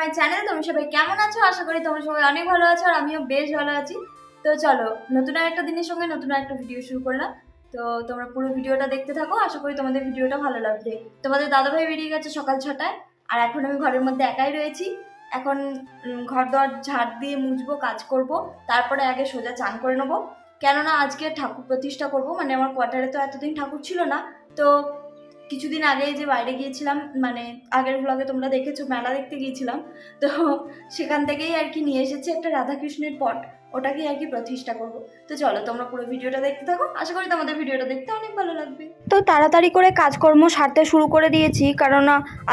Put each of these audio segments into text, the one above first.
My channel. তোমরা সবাই কেমন আছো? আশা করি তোমরা সবাই অনেক ভালো আছো আর আমিও বেশ ভালো আছি। তো চলো নতুন একটা দিনের সঙ্গে নতুন একটা ভিডিও শুরু করলাম। তো তোমরা পুরো ভিডিওটা দেখতে থাকো, আশা করি তোমাদের ভিডিওটা ভালো লাগবে। তোমাদের দাদাভাই বেরিয়ে গেছে সকাল 6টায় আর এখন আমি ঘরের মধ্যে একাই রয়েছি। এখন ঘর দর ঝাড় দিয়ে মুছবো, কাজ করব, তারপরে আগে সোজা চান করে নেবো। কেননা আজকে ঠাকুর প্রতিষ্ঠা করব, মানে আমার কোয়ার্টারে তো এতদিন ঠাকুর ছিল না। তো কিছুদিন আগে যে বাইরে গিয়েছিলাম, মানে আগের ব্লগে তোমরা দেখেছো মেলা দেখতে গিয়েছিলাম, তো সেখান থেকেই আর কি নিয়ে এসেছি একটা রাধাকৃষ্ণের পট, ওটাকে আর কি প্রতিষ্ঠা করবো। তো চলো তোমরা পুরো ভিডিওটা দেখতে থাকো, আশা করি তোমাদের ভিডিওটা দেখতে অনেক ভালো লাগবে। তো তাড়াতাড়ি করে কাজকর্ম সারতে শুরু করে দিয়েছি, কারণ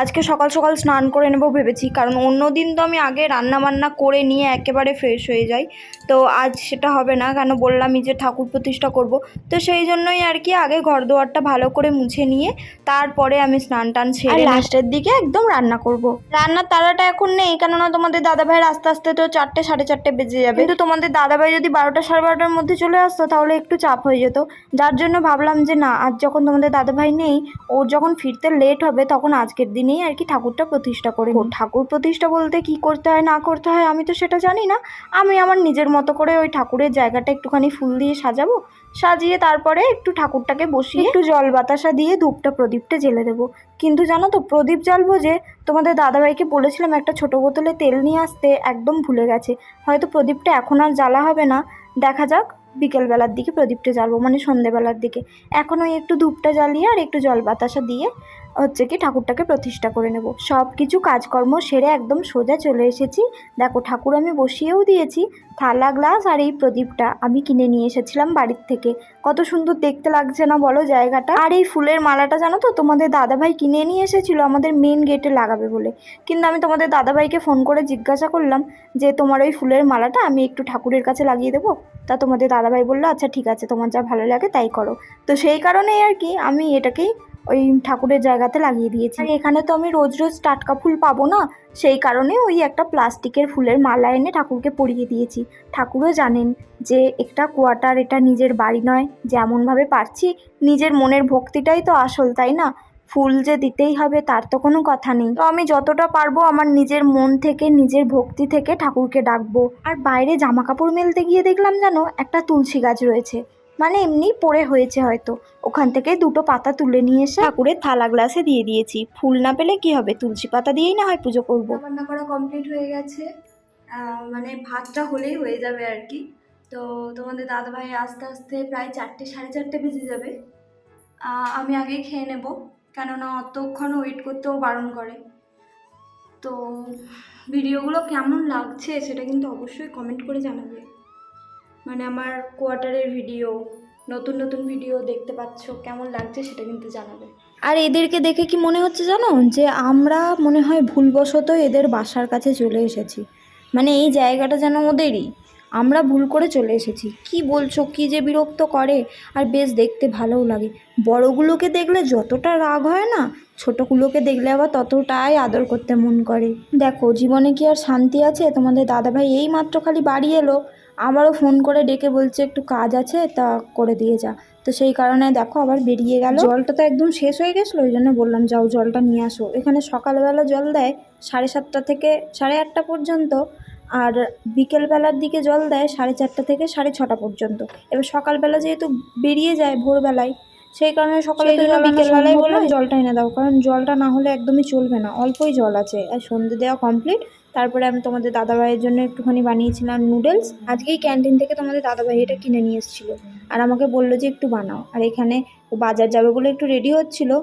আজকে সকাল সকাল স্নান করে নেবো ভেবেছি, কারণ অন্য দিন তো আমি আগে রান্না বান্না করে নিয়ে একেবারে ফ্রেশ হয়ে যাই। তো আজ সেটা হবে না, কেন বললামই যে ঠাকুর প্রতিষ্ঠা করব। তো সেই জন্যই আর কি আগে ঘর দুয়ারটা ভালো করে মুছে নিয়ে তারপরে আমি স্নান টান সেরে লাস্টের দিকে একদম রান্না করব। রান্নার তাড়াটা এখন নেই, কেননা তোমাদের দাদাভাইয়ের আস্তে আস্তে তো 4টে 4:30 বেজে যাবে। কিন্তু তোমাদের দাদাভাই যদি 12টা 12:30-র মধ্যে চলে আসতো তাহলে একটু চাপ হয়ে যেত। যার জন্য ভাবলাম যে না, আজ যখন তোমাদের দাদাভাই নেই, ওর যখন ফিরতে লেট হবে, তখন আজকের দিনেই আর কি ঠাকুরটা প্রতিষ্ঠা করে। ঠাকুর প্রতিষ্ঠা বলতে কি করতে হয় না করতে হয় আমি তো সেটা জানি না। আমি আমার নিজের মতো করে ওই ঠাকুরের জায়গাটা একটুখানি ফুল দিয়ে সাজাবো, সাজিয়ে তারপরে একটু ঠাকুরটাকে বসিয়ে একটু জল বাতাসা দিয়ে ধূপটা প্রদীপটা জ্বেলে দেবো। কিন্তু জানো তো, প্রদীপ জ্বালবো যে তোমাদের দাদাভাইকে বলেছিলাম একটা ছোট বোতলে তেল নিয়ে আসতে, একদম ভুলে গেছে। হয়তো প্রদীপটা এখন আর জ্বালা হবে না, দেখা যাক। বিকেলবেলার দিকে প্রদীপটা জ্বালবো, মানে সন্ধেবেলার দিকে। এখন ওই একটু ধূপটা জ্বালিয়ে আর একটু জল বাতাসা দিয়ে হচ্ছে কি ঠাকুরটাকে প্রতিষ্ঠা করে নেব। সব কিছু কাজকর্ম সেরে একদম সোজা চলে এসেছি। দেখো ঠাকুর আমি বসিয়েও দিয়েছি, থালা গ্লাস আর এই প্রদীপটা আমি কিনে নিয়ে এসেছিলাম বাড়ির থেকে। কত সুন্দর দেখতে লাগছে না বলো জায়গাটা? আর এই ফুলের মালাটা জানো তো, তোমাদের দাদাভাই কিনে নিয়ে এসেছিল আমাদের মেন গেটে লাগাবে বলে। কিন্তু আমি তোমাদের দাদাভাইকে ফোন করে জিজ্ঞাসা করলাম যে তোমার ওই ফুলের মালাটা আমি একটু ঠাকুরের কাছে লাগিয়ে দেবো। তা তোমাদের দাদাভাই বললো আচ্ছা ঠিক আছে, তোমার যা ভালো লাগে তাই করো। তো সেই কারণেই আর কি আমি এটাকেই ওই ঠাকুরের জায়গাতে লাগিয়ে দিয়েছি। আর এখানে তো আমি রোজ রোজ টাটকা ফুল পাবো না, সেই কারণে ওই একটা প্লাস্টিকের ফুলের মালা এনে ঠাকুরকে পরিয়ে দিয়েছি। ঠাকুরও জানেন যে একটা কোয়ার্টার, এটা নিজের বাড়ি নয়, যেমনভাবে পারছি নিজের মনের ভক্তিটাই তো আসল, তাই না? ফুল যে দিতেই হবে তার তো কোনো কথা নেই। তো আমি যতটা পারবো আমার নিজের মন থেকে, নিজের ভক্তি থেকে ঠাকুরকে ডাকবো। আর বাইরে জামা কাপড় মেলতে গিয়ে দেখলাম জানো, একটা তুলসী গাছ রয়েছে, মানে এমনি পড়ে হয়েছে হয়তো, ওখান থেকে দুটো পাতা তুলে নিয়ে এসে ঠাকুরের থালা গ্লাসে দিয়ে দিয়েছি। ফুল না পেলে কি হবে, তুলসী পাতা দিয়েই না হয় পুজো করবো। রান্না করা কমপ্লিট হয়ে গেছে, মানে ভাতটা হলেই হয়ে যাবে আর কি। তো তোমাদের দাদাভাই আস্তে আস্তে প্রায় 4টে 4:30 বেজে যাবে। আমি আগেই খেয়ে নেব, কেননা অতক্ষণ ওয়েট করতেও বারণ করে। তো ভিডিওগুলো কেমন লাগছে সেটা কিন্তু অবশ্যই কমেন্ট করে জানাবে। মানে আমার কোয়ার্টারের ভিডিও, নতুন নতুন ভিডিও দেখতে পাচ্ছ, কেমন লাগছে সেটা কিন্তু জানাবে। আর এদেরকে দেখে কি মনে হচ্ছে জানো, যে আমরা মনে হয় ভুলবশত এদের বাসার কাছে চলে এসেছি। মানে এই জায়গাটা যেন ওদেরই, আমরা ভুল করে চলে এসেছি। কি বলছো, কি যে বিরক্ত করে। আর বেশ দেখতে ভালোও লাগে। বড়গুলোকে দেখলে যতটা রাগ হয় না, ছোটোগুলোকে দেখলে আবার ততটাই আদর করতে মন করে। দেখো জীবনে কি আর শান্তি আছে? তোমাদের দাদাভাই এই মাত্র খালি বাড়ি এলো, আবারও ফোন করে ডেকে বলছে একটু কাজ আছে, তা করে দিয়ে যা। তো সেই কারণে দেখো আবার বেরিয়ে গেল। জলটা তো একদম শেষ হয়ে গেছিলো, ওই জন্য বললাম যাও জলটা নিয়ে আসো। এখানে সকালবেলা জল দেয় 7:30 থেকে 8:30 পর্যন্ত, আর বিকেলবেলার দিকে জল দেয় 4:30 থেকে 6:30 পর্যন্ত। এবার সকালবেলা যেহেতু বেরিয়ে যায় ভোরবেলায়, সেই কারণে সকালে বিকেলবেলায় বললাম জলটা এনে দাও, কারণ জলটা না হলে একদমই চলবে না। অল্পই জল আছে। আর সন্ধে দেওয়া কমপ্লিট, তারপরে আমি তোমাদের দাদাভাইয়ের জন্য একটুখানি বানিয়েছিলাম নুডলস। আজকেই ক্যান্টিন থেকে তোমাদের দাদাভাই এটা কিনে নিয়ে এসেছিলো, আর আমাকে বললো যে একটু বানাও। আর এখানে ও বাজার যাবে বলে একটু রেডি হচ্ছিলো,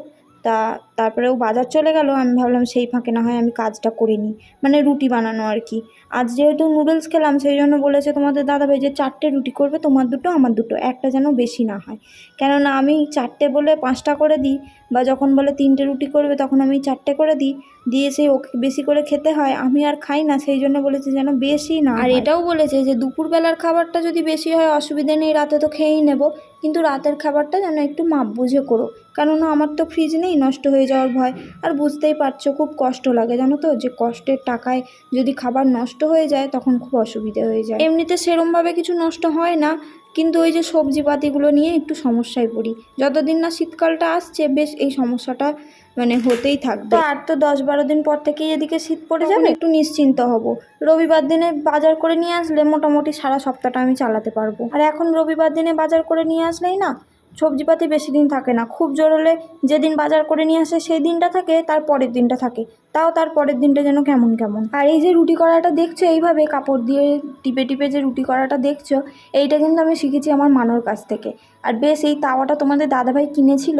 তারপরে ও বাজার চলে গেল। আমি ভাবলাম সেই ফাঁকে না হয় আমি কাজটা করে নিই, মানে রুটি বানানো আর কি। আজ যেহেতু নুডলস খেলাম, সেই জন্য বলেছে তোমাদের দাদাভাই যে 4টে রুটি করবে, তোমার দুটো আমার দুটো, একটা যেন বেশি না হয়। কেননা আমি 4টে বলে 5টা করে দিই, বা যখন বলে 3টে রুটি করবে তখন আমি 4টে করে দিই, দিয়ে সেই ওকে বেশি করে খেতে হয়, আমি আর খাই না। সেই জন্য বলেছে যেন বেশি না। আর এটাও বলেছে যে দুপুরবেলার খাবারটা যদি বেশি হয় অসুবিধে নেই, রাতে তো খেয়েই নেব, কিন্তু রাতের খাবারটা যেন একটু মাপ বুঝে করো, কেননা আমার তো ফ্রিজ নেই, নষ্ট হয়ে যাওয়ার ভয়। আর বুঝতেই পারছো খুব কষ্ট লাগে জানো তো, যে কষ্টের টাকায় যদি খাবার নষ্ট হয়ে যায় তখন খুব অসুবিধে হয়ে যায়। এমনিতে সেরমভাবে কিছু নষ্ট হয় না, কিন্তু ওই যে সবজিপাতিগুলো নিয়ে একটু সমস্যায় পড়ি। যতদিন না শীতকালটা আসছে বেশ এই সমস্যাটা মানে হতেই থাকবে। আর তো 10-12 দিন পর থেকেই এদিকে শীত পড়ে যাবে, একটু নিশ্চিন্ত হব। রবিবার দিনে বাজার করে নিয়ে আসলে মোটামুটি সারা সপ্তাহটা আমি চালাতে পারবো। আর এখন রবিবার দিনে বাজার করে নিয়ে আসলেই না সবজিপাতি বেশি দিন থাকে না, খুব জোর হলে যেদিন বাজার করে নিয়ে আসে সেই দিনটা থাকে, তার পরের দিনটা থাকে, তাও তার পরের দিনটা যেন কেমন কেমন। আর এই যে রুটি করাটা দেখছো, এইভাবে কাপড় দিয়ে টিপে টিপে যে রুটি করাটা দেখছো, এইটা কিন্তু আমি শিখেছি আমার মানোর কাছ থেকে। আর বেশ এই তাওয়াটা তোমাদের দাদাভাই কিনেছিল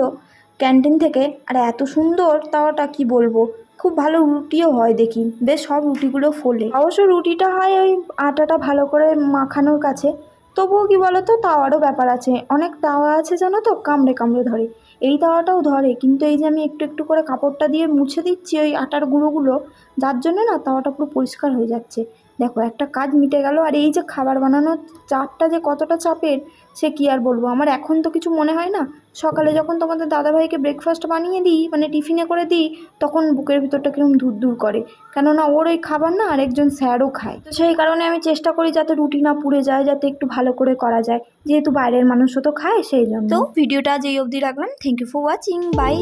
ক্যান্টিন থেকে, আর এত সুন্দর তাওয়াটা কি বলবো, খুব ভালো রুটিও হয় দেখি, বেশ সব রুটিগুলো ফোলে। অবশ্য রুটিটা হয় ওই আটাটা ভালো করে মাখানোর কাছে, তবুও কি বলো তো তাওয়ারও ব্যাপার আছে। অনেক তাওয়া আছে জানো তো কামড়ে কামড়ে ধরে, এই তাওয়াটাও ধরে, কিন্তু এই যে আমি একটু একটু করে কাপড়টা দিয়ে মুছে দিচ্ছি ওই আটার গুঁড়োগুলো, যার জন্য না তাওয়াটা পুরো পরিষ্কার হয়ে যাচ্ছে। দেখো একটা কাজ মিটে গেল। আর এই যে খাবার বানানোর চাপটা যে কতটা চাপের সে কি আর বলবো। আমার এখন তো কিছু মনে হয় না, সকালে যখন তোমাদের দাদাভাইকে ব্রেকফাস্ট বানিয়ে দিই, মানে টিফিনে করে দিই, তখন বুকের ভিতরটা কিরকম দূর দূর করে, কেননা ওর ওই খাবার না আরেকজন স্যারও খায়। তো সেই কারণে আমি চেষ্টা করি যাতে রুটি না পুড়ে যায়, যাতে একটু ভালো করে করা যায়, যেহেতু বাইরের মানুষও তো খায় সেই জন্য। তো ভিডিওটা যেই অবধি রাখলাম, thank you for watching, by.